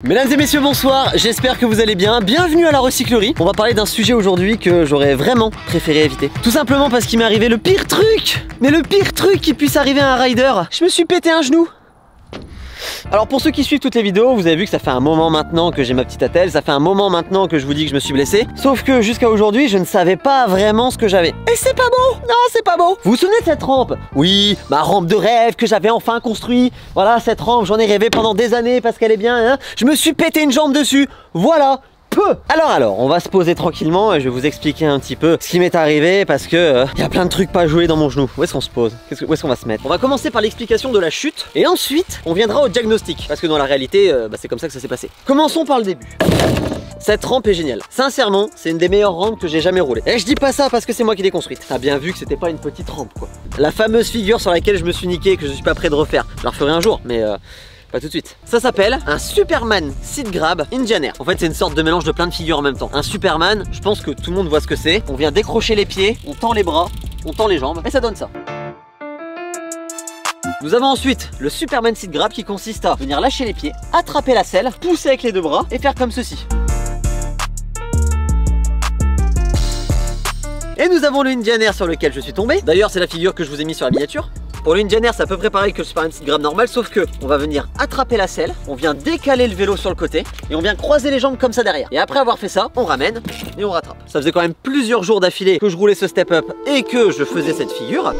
Mesdames et messieurs, bonsoir, j'espère que vous allez bien. Bienvenue à la recyclerie. On va parler d'un sujet aujourd'hui que j'aurais vraiment préféré éviter. Tout simplement parce qu'il m'est arrivé le pire truc. Mais le pire truc qui puisse arriver à un rider. Je me suis pété un genou. Alors pour ceux qui suivent toutes les vidéos, vous avez vu que ça fait un moment maintenant que j'ai ma petite attelle. Ça fait un moment maintenant que je vous dis que je me suis blessé. Sauf que jusqu'à aujourd'hui, je ne savais pas vraiment ce que j'avais. Et c'est pas beau. Non, c'est pas beau. Vous vous souvenez de cette rampe? Oui, ma rampe de rêve que j'avais enfin construite. Voilà, cette rampe, j'en ai rêvé pendant des années parce qu'elle est bien, hein. Je me suis pété une jambe dessus. Voilà. Alors, on va se poser tranquillement et je vais vous expliquer un petit peu ce qui m'est arrivé parce que y a plein de trucs pas joués dans mon genou. Où est-ce qu'on se pose? Où est-ce qu'on va se mettre? On va commencer par l'explication de la chute et ensuite on viendra au diagnostic parce que dans la réalité, c'est comme ça que ça s'est passé. Commençons par le début. Cette rampe est géniale. Sincèrement, c'est une des meilleures rampes que j'ai jamais roulées. Et je dis pas ça parce que c'est moi qui l'ai construite. T'as bien vu que c'était pas une petite rampe quoi. La fameuse figure sur laquelle je me suis niqué et que je suis pas prêt de refaire. Je la referai un jour, mais pas tout de suite. Ça s'appelle un Superman Seat Grab Indian Air. En fait, c'est une sorte de mélange de plein de figures en même temps. Un Superman, je pense que tout le monde voit ce que c'est. On vient décrocher les pieds, on tend les bras, on tend les jambes et ça donne ça. Nous avons ensuite le Superman Seat Grab qui consiste à venir lâcher les pieds, attraper la selle, pousser avec les deux bras et faire comme ceci. Et nous avons le Indian Air sur lequel je suis tombé. D'ailleurs, c'est la figure que je vous ai mis sur la miniature. Pour le Indian Air, c'est à peu près pareil que le Superman Seat Grab normal, sauf que on va venir attraper la selle, on vient décaler le vélo sur le côté et on vient croiser les jambes comme ça derrière. Et après avoir fait ça, on ramène et on rattrape. Ça faisait quand même plusieurs jours d'affilée que je roulais ce step-up et que je faisais cette figure.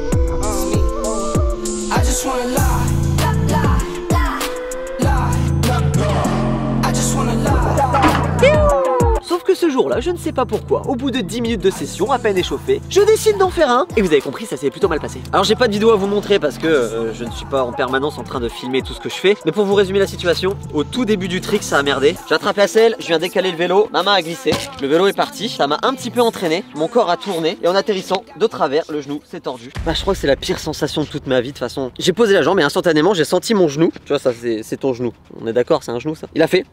Sauf que ce jour-là, je ne sais pas pourquoi, au bout de 10 minutes de session, à peine échauffé, je décide d'en faire un. Et vous avez compris, ça s'est plutôt mal passé. Alors j'ai pas de vidéo à vous montrer parce que je ne suis pas en permanence en train de filmer tout ce que je fais. Mais pour vous résumer la situation, au tout début du trick, ça a merdé. J'attrape la selle, je viens décaler le vélo, ma main a glissé, le vélo est parti, ça m'a un petit peu entraîné, mon corps a tourné et en atterrissant de travers, le genou s'est tordu. Bah je crois que c'est la pire sensation de toute ma vie de toute façon. J'ai posé la jambe et instantanément j'ai senti mon genou. Tu vois ça c'est ton genou. On est d'accord, c'est un genou ça. Il a fait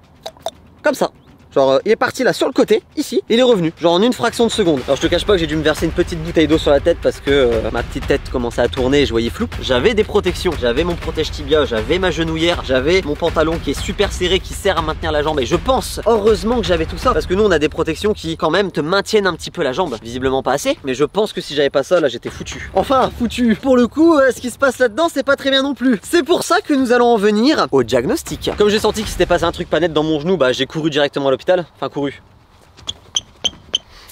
comme ça. Genre il est parti là sur le côté, ici, il est revenu, genre en une fraction de seconde. Alors je te cache pas que j'ai dû me verser une petite bouteille d'eau sur la tête parce que ma petite tête commençait à tourner et je voyais flou. J'avais des protections, j'avais mon protège tibia, j'avais ma genouillère, j'avais mon pantalon qui est super serré, qui sert à maintenir la jambe. Et je pense, heureusement que j'avais tout ça, parce que nous on a des protections qui quand même te maintiennent un petit peu la jambe. Visiblement pas assez, mais je pense que si j'avais pas ça là j'étais foutu. Enfin foutu, pour le coup ce qui se passe là-dedans c'est pas très bien non plus. C'est pour ça que nous allons en venir au diagnostic. Comme j'ai senti qu'il s'était passé un truc pas net dans mon genou, bah j'ai couru directement à l'hôpital, enfin couru.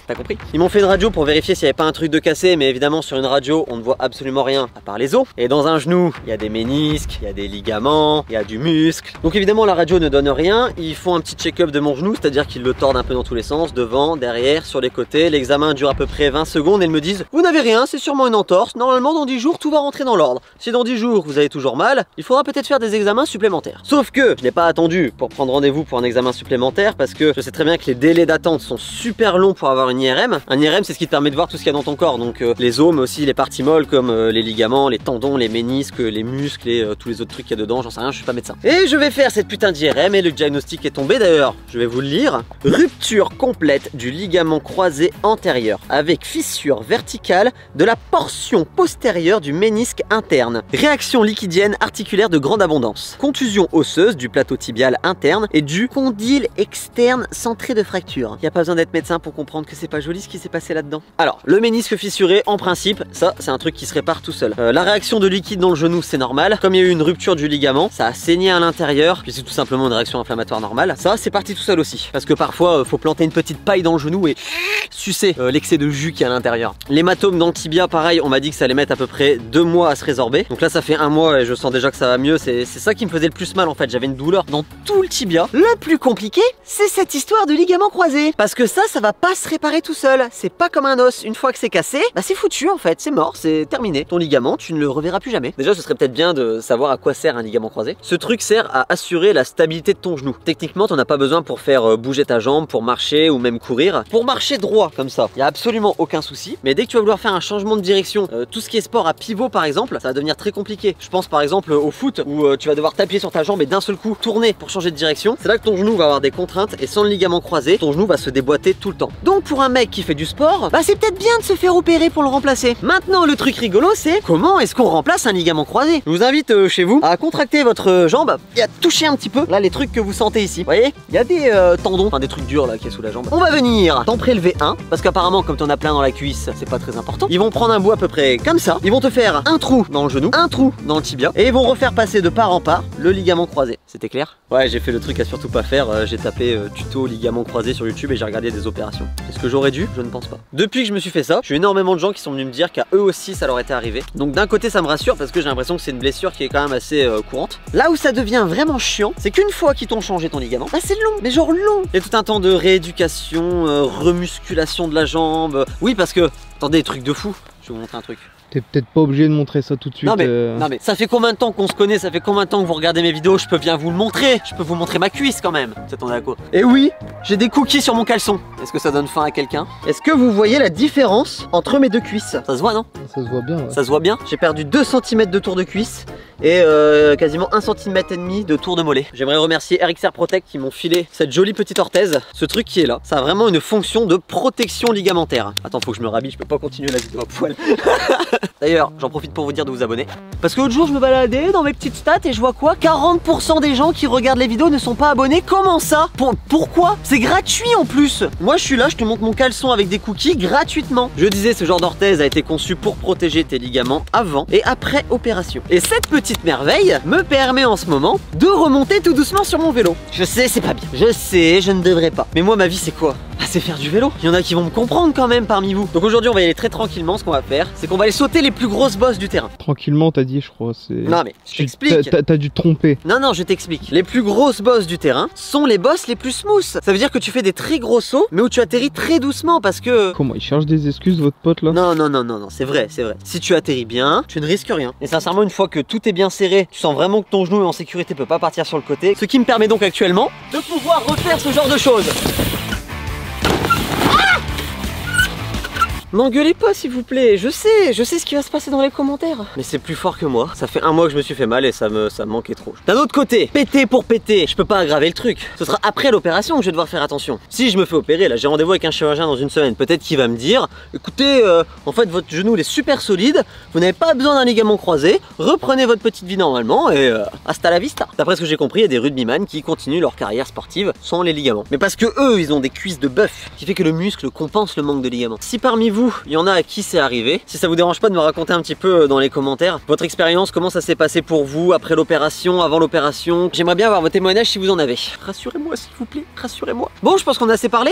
T'as compris? Ils m'ont fait une radio pour vérifier s'il n'y avait pas un truc de cassé, mais évidemment sur une radio on ne voit absolument rien à part les os. Et dans un genou, il y a des ménisques, il y a des ligaments, il y a du muscle. Donc évidemment la radio ne donne rien. Ils font un petit check-up de mon genou, c'est-à-dire qu'ils le tordent un peu dans tous les sens, devant, derrière, sur les côtés. L'examen dure à peu près 20 secondes et ils me disent vous n'avez rien, c'est sûrement une entorse. Normalement dans 10 jours tout va rentrer dans l'ordre. Si dans 10 jours vous avez toujours mal, il faudra peut-être faire des examens supplémentaires. Sauf que je n'ai pas attendu pour prendre rendez-vous pour un examen supplémentaire parce que je sais très bien que les délais d'attente sont super longs pour avoir une IRM. Un IRM c'est ce qui te permet de voir tout ce qu'il y a dans ton corps, donc les os mais aussi les parties molles comme les ligaments, les tendons, les ménisques, les muscles et tous les autres trucs qu'il y a dedans, j'en sais rien, je suis pas médecin. Et je vais faire cette putain d'IRM et le diagnostic est tombé d'ailleurs, je vais vous le lire. Rupture complète du ligament croisé antérieur avec fissure verticale de la portion postérieure du ménisque interne. Réaction liquidienne articulaire de grande abondance. Contusion osseuse du plateau tibial interne et du condyle externe centré de fracture. Y a pas besoin d'être médecin pour comprendre que c'est pas joli ce qui s'est passé là-dedans. Alors, le ménisque fissuré, en principe, ça c'est un truc qui se répare tout seul. La réaction de liquide dans le genou, c'est normal. Comme il y a eu une rupture du ligament, ça a saigné à l'intérieur, puis c'est tout simplement une réaction inflammatoire normale. Ça, c'est parti tout seul aussi. Parce que parfois, faut planter une petite paille dans le genou et sucer l'excès de jus qu'il y a à l'intérieur. L'hématome dans le tibia, pareil, on m'a dit que ça allait mettre à peu près 2 mois à se résorber. Donc là, ça fait 1 mois et je sens déjà que ça va mieux. C'est ça qui me faisait le plus mal en fait. J'avais une douleur dans tout le tibia. Le plus compliqué, c'est cette histoire de ligament croisé. Parce que ça va pas se réparer tout seul. C'est pas comme un os, une fois que c'est cassé, bah c'est foutu en fait, c'est mort, c'est terminé. Ton ligament, tu ne le reverras plus jamais. Déjà, ce serait peut-être bien de savoir à quoi sert un ligament croisé. Ce truc sert à assurer la stabilité de ton genou. Techniquement, t'en as pas besoin pour faire bouger ta jambe, pour marcher ou même courir. Pour marcher droit comme ça, il y a absolument aucun souci. Mais dès que tu vas vouloir faire un changement de direction, tout ce qui est sport à pivot par exemple, ça va devenir très compliqué. Je pense par exemple au foot où tu vas devoir t'appuyer sur ta jambe et d'un seul coup tourner pour changer de direction. C'est là que ton genou va avoir des contraintes et sans le ligament croisé, ton genou va se déboîter tout le temps. Donc pour un mec qui fait du sport, bah c'est peut-être bien de se faire opérer pour le remplacer. Maintenant le truc rigolo c'est comment est-ce qu'on remplace un ligament croisé. Je vous invite chez vous à contracter votre jambe et à toucher un petit peu là les trucs que vous sentez ici. Vous voyez, il y a des tendons, enfin des trucs durs là qui est sous la jambe. On va venir t'en prélever un parce qu'apparemment comme t'en as plein dans la cuisse, c'est pas très important. Ils vont prendre un bout à peu près comme ça. Ils vont te faire un trou dans le genou, un trou dans le tibia et ils vont refaire passer de part en part le ligament croisé. C'était clair? Ouais, j'ai fait le truc à surtout pas faire. J'ai tapé tuto ligament croisé sur YouTube et j'ai regardé des opérations. Est-ce que j'aurais dû? Je ne pense pas. Depuis que je me suis fait ça, j'ai eu énormément de gens qui sont venus me dire qu'à eux aussi ça leur était arrivé. Donc d'un côté ça me rassure parce que j'ai l'impression que c'est une blessure qui est quand même assez courante. Là où ça devient vraiment chiant, c'est qu'une fois qu'ils t'ont changé ton ligament, bah c'est long, mais genre long. Il y a tout un temps de rééducation, remusculation de la jambe. Oui parce que, attendez, des trucs de fou. Je vais vous montrer un truc. T'es peut-être pas obligé de montrer ça tout de suite. Non mais ça fait combien de temps qu'on se connaît? Ça fait combien de temps que vous regardez mes vidéos? Je peux bien vous le montrer. Je peux vous montrer ma cuisse quand même. Vous attendez à quoi? Et oui, j'ai des cookies sur mon caleçon. Est-ce que ça donne faim à quelqu'un? Est-ce que vous voyez la différence entre mes deux cuisses? Ça se voit non? Ça se voit bien. Ouais. Ça se voit bien. J'ai perdu 2 cm de tour de cuisse et quasiment 1,5 cm de tour de mollet. J'aimerais remercier RXR Protect qui m'ont filé cette jolie petite orthèse. Ce truc qui est là, ça a vraiment une fonction de protection ligamentaire. Attends, faut que je me rhabille, je peux pas continuer la vidéo à poil. D'ailleurs, j'en profite pour vous dire de vous abonner. Parce que l'autre jour, je me baladais dans mes petites stats et je vois quoi? 40% des gens qui regardent les vidéos ne sont pas abonnés. Comment ça? Pourquoi? C'est gratuit en plus. Moi, je suis là, je te montre mon caleçon avec des cookies gratuitement. Je disais, ce genre d'orthèse a été conçu pour protéger tes ligaments avant et après opération. Et cette petite merveille me permet en ce moment de remonter tout doucement sur mon vélo. Je sais, c'est pas bien. Je sais, je ne devrais pas. Mais moi, ma vie, c'est quoi? Ah, c'est faire du vélo. Il y en a qui vont me comprendre quand même parmi vous. Donc aujourd'hui, on va y aller très tranquillement. Ce qu'on va faire, c'est qu'on va aller sauter les plus grosses bosses du terrain. Tranquillement, t'as dit, je crois. Non mais je t'explique. T'as dû te tromper. Non, je t'explique. Les plus grosses bosses du terrain sont les bosses les plus smooth. Ça veut dire que tu fais des très gros sauts, mais où tu atterris très doucement parce que... Comment, il cherche des excuses, votre pote là? Non, c'est vrai, c'est vrai. Si tu atterris bien, tu ne risques rien. Et sincèrement, une fois que tout est bien serré, tu sens vraiment que ton genou est en sécurité, peut pas partir sur le côté. Ce qui me permet donc actuellement de pouvoir refaire ce genre de choses. M'engueulez pas s'il vous plaît, je sais ce qui va se passer dans les commentaires. Mais c'est plus fort que moi, ça fait 1 mois que je me suis fait mal et ça me manquait trop. D'un autre côté, péter pour péter, je peux pas aggraver le truc. Ce sera après l'opération que je vais devoir faire attention. Si je me fais opérer, là j'ai rendez-vous avec un chirurgien dans 1 semaine, peut-être qu'il va me dire, écoutez, en fait votre genou il est super solide, vous n'avez pas besoin d'un ligament croisé, reprenez votre petite vie normalement et hasta la vista. D'après ce que j'ai compris, il y a des rugbyman qui continuent leur carrière sportive sans les ligaments. Mais parce que eux, ils ont des cuisses de bœuf, qui fait que le muscle compense le manque de ligaments. Si parmi vous, il y en a à qui c'est arrivé, si ça vous dérange pas de me raconter un petit peu dans les commentaires votre expérience, comment ça s'est passé pour vous après l'opération, avant l'opération. J'aimerais bien avoir vos témoignages si vous en avez. Rassurez-moi s'il vous plaît, rassurez-moi. Bon, je pense qu'on a assez parlé.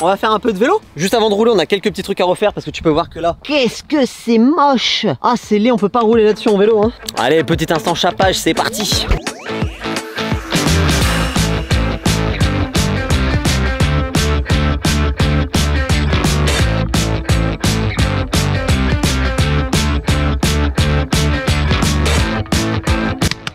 On va faire un peu de vélo. Juste avant de rouler, on a quelques petits trucs à refaire parce que tu peux voir que là, qu'est-ce que c'est moche. Ah, c'est laid, on peut pas rouler là-dessus en vélo hein. Allez, petit instant chapage, c'est parti.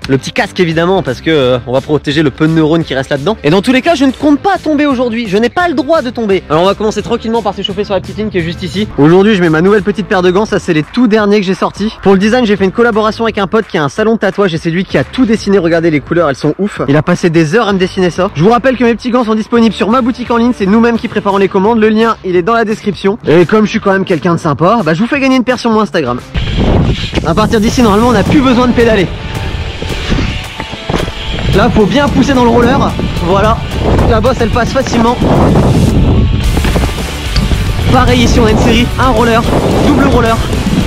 Le petit casque évidemment parce que on va protéger le peu de neurones qui reste là-dedans. Et dans tous les cas, je ne compte pas tomber aujourd'hui. Je n'ai pas le droit de tomber. Alors on va commencer tranquillement par s'échauffer sur la petite ligne qui est juste ici. Aujourd'hui, je mets ma nouvelle petite paire de gants. Ça, c'est les tout derniers que j'ai sortis. Pour le design, j'ai fait une collaboration avec un pote qui a un salon de tatouage et c'est lui qui a tout dessiné. Regardez les couleurs, elles sont ouf. Il a passé des heures à me dessiner ça. Je vous rappelle que mes petits gants sont disponibles sur ma boutique en ligne. C'est nous-mêmes qui préparons les commandes. Le lien, il est dans la description. Et comme je suis quand même quelqu'un de sympa, bah je vous fais gagner une paire sur mon Instagram. À partir d'ici, normalement, on n'a plus besoin de pédaler. Là, faut bien pousser dans le roller. Voilà, la bosse elle passe facilement. Pareil ici, on a une série, un roller, double roller,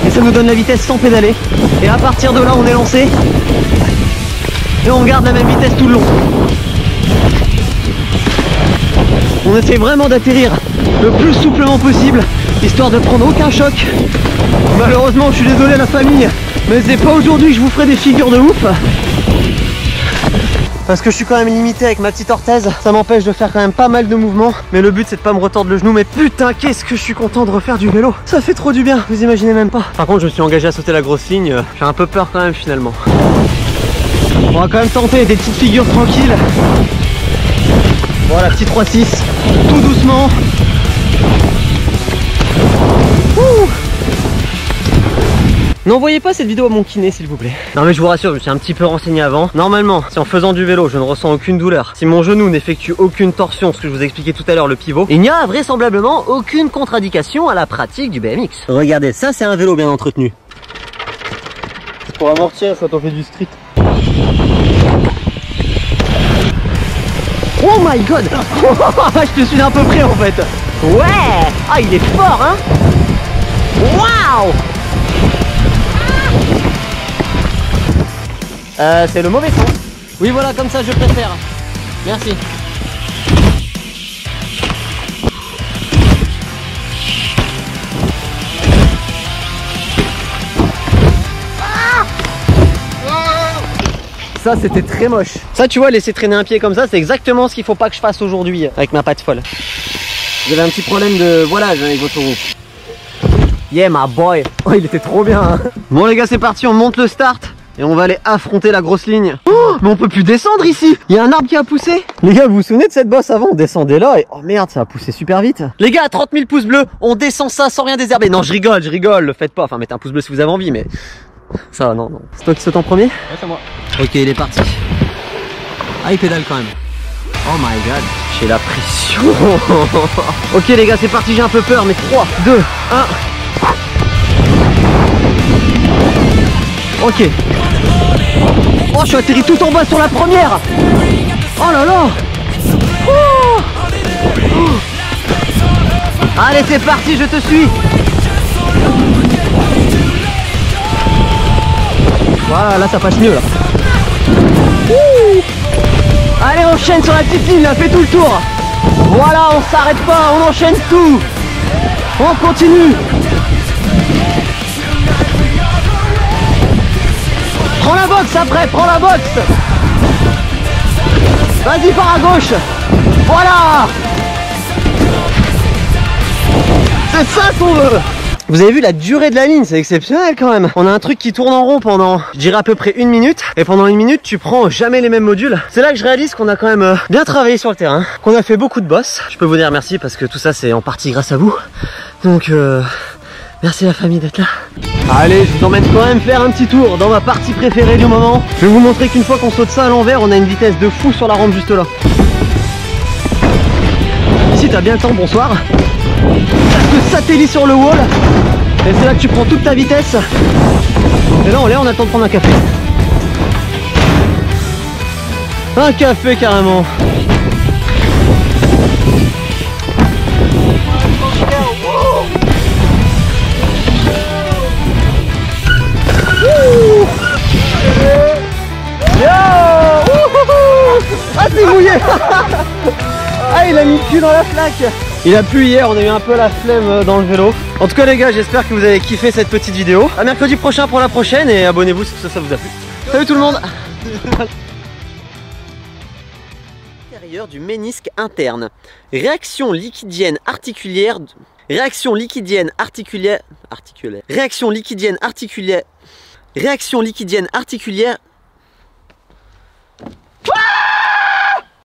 et ça nous donne la vitesse sans pédaler. Et à partir de là, on est lancé et on garde la même vitesse tout le long. On essaie vraiment d'atterrir le plus souplement possible, histoire de prendre aucun choc. Malheureusement, je suis désolé la famille, mais c'est pas aujourd'hui que je vous ferai des figures de ouf. Parce que je suis quand même limité avec ma petite orthèse. Ça m'empêche de faire quand même pas mal de mouvements. Mais le but c'est de pas me retordre le genou. Mais putain, qu'est-ce que je suis content de refaire du vélo. Ça fait trop du bien, vous imaginez même pas. Par contre, je me suis engagé à sauter la grosse ligne. J'ai un peu peur quand même finalement. On va quand même tenter des petites figures tranquilles. Voilà, petit 3-6. Tout doucement. Ouh. N'envoyez pas cette vidéo à mon kiné s'il vous plaît. Non mais je vous rassure, je me suis un petit peu renseigné avant. Normalement, si en faisant du vélo je ne ressens aucune douleur, si mon genou n'effectue aucune torsion, ce que je vous ai expliqué tout à l'heure, le pivot, il n'y a vraisemblablement aucune contre-indication à la pratique du BMX. Regardez, ça c'est un vélo bien entretenu. Pour amortir quand on fait du street. Oh my god. Je te suis d'un peu près en fait. Ouais. Ah il est fort hein. Waouh. C'est le mauvais sens. Oui voilà, comme ça je préfère. Merci. Ça c'était très moche. Ça tu vois, laisser traîner un pied comme ça, c'est exactement ce qu'il faut pas que je fasse aujourd'hui avec ma patte folle. Vous avez un petit problème de voilage avec votre roue. Yeah my boy. Oh il était trop bien hein. Bon les gars c'est parti, on monte le start et on va aller affronter la grosse ligne. Oh mais on peut plus descendre ici. Il y a un arbre qui a poussé. Les gars vous vous souvenez de cette bosse avant? On descendait là et oh merde ça a poussé super vite. Les gars 30 000 pouces bleus, on descend ça sans rien désherber. Non je rigole, le faites pas. Enfin mettez un pouce bleu si vous avez envie mais... Ça non. C'est toi qui saute en premier? Ouais c'est moi. Ok il est parti. Ah il pédale quand même. Oh my god, j'ai la pression. Ok les gars c'est parti, j'ai un peu peur mais 3, 2, 1. Ok. Oh je suis atterri tout en bas sur la première. Oh là là. Oh. Allez c'est parti, je te suis. Voilà, là ça passe mieux là. Ouh. Allez on enchaîne sur la petite ligne là, fais tout le tour. Voilà, on s'arrête pas, on enchaîne tout. On continue. Prends la box après, prends la box. Vas-y par à gauche. Voilà. C'est ça qu'on veut. Vous avez vu la durée de la ligne, c'est exceptionnel quand même. On a un truc qui tourne en rond pendant, je dirais à peu près 1 minute. Et pendant 1 minute, tu prends jamais les mêmes modules. C'est là que je réalise qu'on a quand même bien travaillé sur le terrain. Qu'on a fait beaucoup de boss. Je peux vous dire merci parce que tout ça c'est en partie grâce à vous. Donc merci la famille d'être là. Allez, je vous emmène quand même faire un petit tour dans ma partie préférée du moment. Je vais vous montrer qu'une fois qu'on saute ça à l'envers, on a une vitesse de fou sur la rampe juste là. Ici t'as bien le temps, bonsoir. T'as ce satellite sur le wall. Et c'est là que tu prends toute ta vitesse. Et là on est, on attend de prendre un café. Un café carrément. Ah c'est mouillé. Ah il a mis le cul dans la flaque. Il a plu hier, on a eu un peu la flemme dans le vélo. En tout cas les gars, j'espère que vous avez kiffé cette petite vidéo. À mercredi prochain pour la prochaine et abonnez-vous si ça vous a plu. Salut tout le monde. Intérieur du ménisque interne. Réaction liquidienne articulaire. Réaction liquidienne articulaire. Réaction liquidienne articulaire. Réaction liquidienne articulaire.